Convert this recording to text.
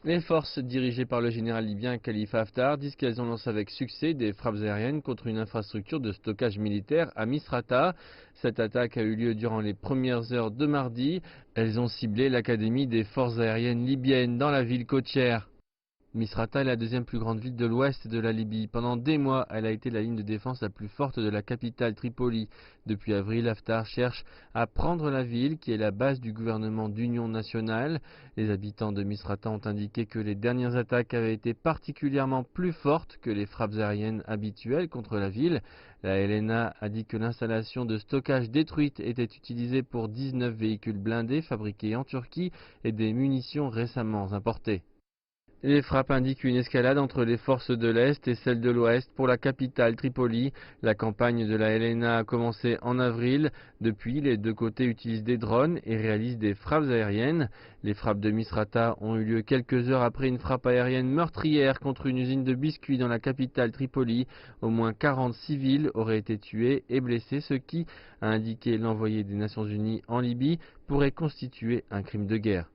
Les forces dirigées par le général libyen Khalifa Haftar disent qu'elles ont lancé avec succès des frappes aériennes contre une infrastructure de stockage militaire à Misrata. Cette attaque a eu lieu durant les premières heures de mardi. Elles ont ciblé l'académie des forces aériennes libyennes dans la ville côtière. Misrata est la deuxième plus grande ville de l'ouest de la Libye. Pendant des mois, elle a été la ligne de défense la plus forte de la capitale Tripoli. Depuis avril, Haftar cherche à prendre la ville, qui est la base du gouvernement d'union nationale. Les habitants de Misrata ont indiqué que les dernières attaques avaient été particulièrement plus fortes que les frappes aériennes habituelles contre la ville. La LNA a dit que l'installation de stockage détruite était utilisée pour 19 véhicules blindés fabriqués en Turquie et des munitions récemment importées. Les frappes indiquent une escalade entre les forces de l'Est et celles de l'Ouest pour la capitale Tripoli. La campagne de la LNA a commencé en avril. Depuis, les deux côtés utilisent des drones et réalisent des frappes aériennes. Les frappes de Misrata ont eu lieu quelques heures après une frappe aérienne meurtrière contre une usine de biscuits dans la capitale Tripoli. Au moins 40 civils auraient été tués et blessés, ce qui, a indiqué l'envoyé des Nations Unies en Libye, pourrait constituer un crime de guerre.